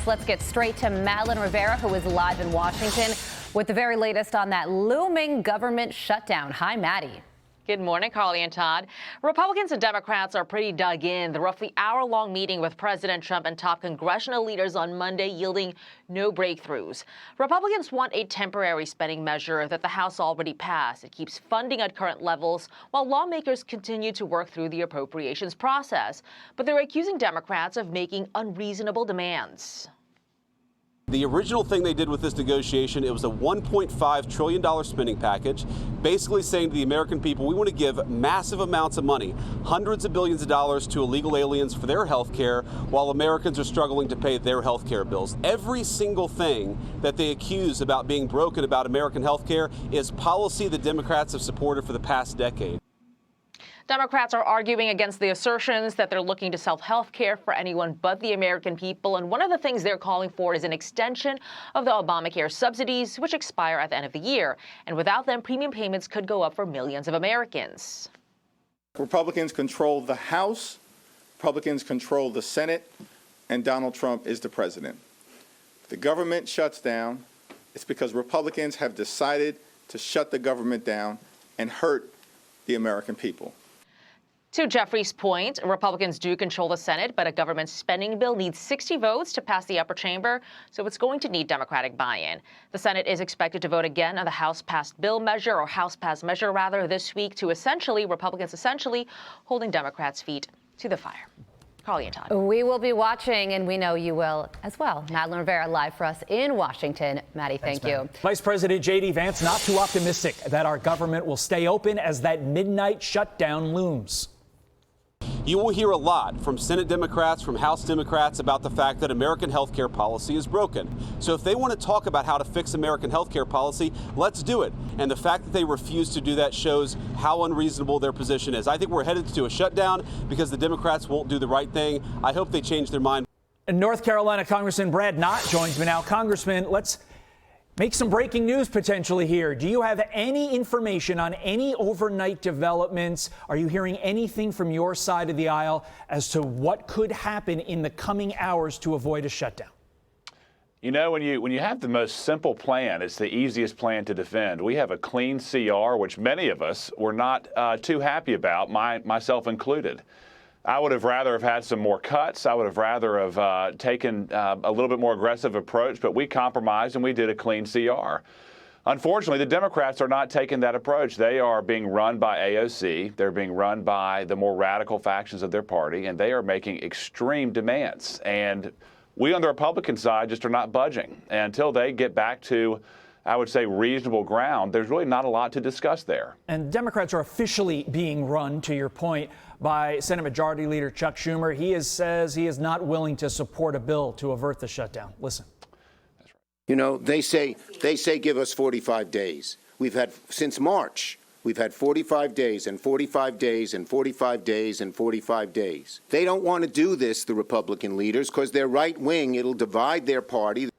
Vance. Let's get straight to Madeline Rivera, who is live in Washington with the very latest on that looming government shutdown. Hi, Maddie. Good morning, Carly and Todd. Republicans and Democrats are pretty dug in. The roughly hour-long meeting with President Trump and top congressional leaders on Monday yielding no breakthroughs. Republicans want a temporary spending measure that the House already passed. It keeps funding at current levels while lawmakers continue to work through the appropriations process. But they're accusing Democrats of making unreasonable demands. The original thing they did with this negotiation, it was a $1.5 trillion spending package, basically saying to the American people, we want to give massive amounts of money, hundreds of billions of dollars to illegal aliens for their health care, while Americans are struggling to pay their health care bills. Every single thing that they accuse about being broken about American health care is policy the Democrats have supported for the past decade. Democrats are arguing against the assertions that they're looking to sell health care for anyone but the American people. And one of the things they're calling for is an extension of the Obamacare subsidies, which expire at the end of the year. And without them, premium payments could go up for millions of Americans. Republicans control the House, Republicans control the Senate, and Donald Trump is the president. If the government shuts down, it's because Republicans have decided to shut the government down and hurt the American people. To Jeffrey's point, Republicans do control the Senate, but a government spending bill needs 60 votes to pass the upper chamber, so it's going to need Democratic buy-in. The Senate is expected to vote again on the House-passed bill measure, or House-passed measure rather, this week to Republicans essentially holding Democrats' feet to the fire. Carly and Todd. We will be watching, and we know you will as well. Madeline Rivera live for us in Washington. Maddie, thank you. Vice President J.D. Vance not too optimistic that our government will stay open as that midnight shutdown looms. You will hear a lot from Senate Democrats, from House Democrats about the fact that American health care policy is broken. So if they want to talk about how to fix American health care policy, let's do it. And the fact that they refuse to do that shows how unreasonable their position is. I think we're headed to a shutdown because the Democrats won't do the right thing. I hope they change their mind. North Carolina Congressman Brad Knott joins me now. Congressman, let's make some breaking news potentially here. Do you have any information on any overnight developments? Are you hearing anything from your side of the aisle as to what could happen in the coming hours to avoid a shutdown? You know, when you have the most simple plan, it's the easiest plan to defend. We have a clean CR, which many of us were not too happy about, myself included. I would have rather have had some more cuts. I would have rather have taken a little bit more aggressive approach, but we compromised and we did a clean CR. Unfortunately, the Democrats are not taking that approach. They are being run by AOC. They're being run by the more radical factions of their party, and they are making extreme demands. And we on the Republican side just are not budging. And until they get back to, I would say, reasonable ground, there's really not a lot to discuss there. And Democrats are officially being run, to your point, by Senate Majority Leader Chuck Schumer. He says he is not willing to support a bill to avert the shutdown. Listen. That's right. You know, they say give us 45 days. We've had, since March, we've had 45 days and 45 days and 45 days and 45 days. They don't want to do this, the Republican leaders, because they're right wing. It'll divide their party.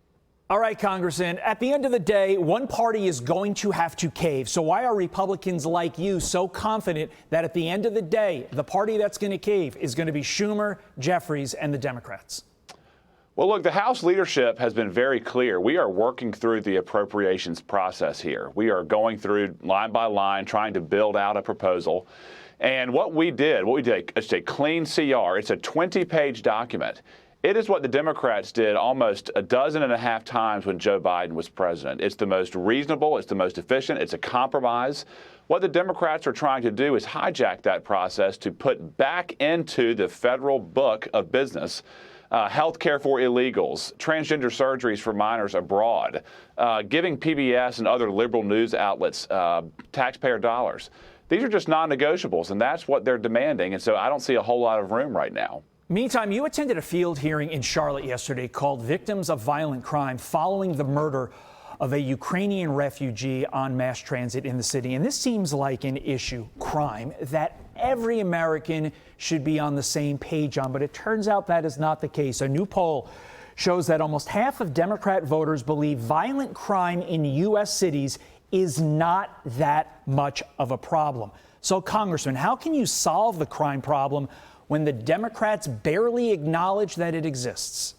All right, Congressman, at the end of the day, one party is going to have to cave. So why are Republicans like you so confident that at the end of the day, the party that's going to cave is going to be Schumer, Jeffries, and the Democrats? Well, look, the House leadership has been very clear. We are working through the appropriations process here. We are going through line by line, trying to build out a proposal. And what we did, it's a clean CR. It's a 20-page document. It is what the Democrats did almost 12.5 times when Joe Biden was president. It's the most reasonable. It's the most efficient. It's a compromise. What the Democrats are trying to do is hijack that process to put back into the federal book of business health care for illegals, transgender surgeries for minors abroad, giving PBS and other liberal news outlets taxpayer dollars. These are just non-negotiables, and that's what they're demanding. And so I don't see a whole lot of room right now. Meantime, you attended a field hearing in Charlotte yesterday called Victims of Violent Crime following the murder of a Ukrainian refugee on mass transit in the city. And this seems like an issue, crime, that every American should be on the same page on. But it turns out that is not the case. A new poll shows that almost half of Democrat voters believe violent crime in U.S. cities is not that much of a problem. So, Congressman, how can you solve the crime problem when the Democrats barely acknowledge that it exists?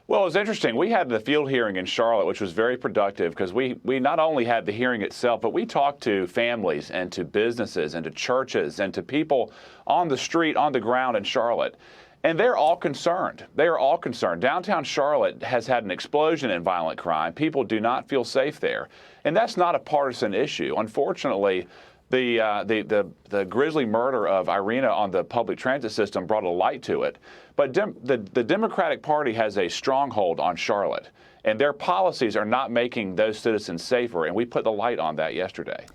Well, it was interesting. We had the field hearing in Charlotte, which was very productive because we not only had the hearing itself, but we talked to families and to businesses and to churches and to people on the street, on the ground in Charlotte. And they're all concerned. They are all concerned. Downtown Charlotte has had an explosion in violent crime. People do not feel safe there. And that's not a partisan issue. Unfortunately, the grisly murder of Irina on the public transit system brought a light to it. But the Democratic Party has a stronghold on Charlotte, and their policies are not making those citizens safer, and we put the light on that yesterday.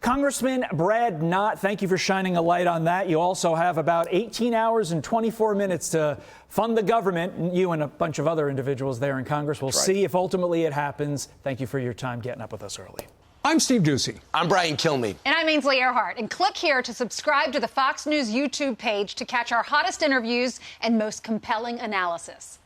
Congressman Brad Knott, thank you for shining a light on that. You also have about 18 hours and 24 minutes to fund the government. You and a bunch of other individuals there in Congress. We'll see if ultimately it happens. Thank you for your time getting up with us early. I'm Steve Doocy. I'm Brian Kilmeade. And I'm Ainsley Earhart. And click here to subscribe to the Fox News YouTube page to catch our hottest interviews and most compelling analysis.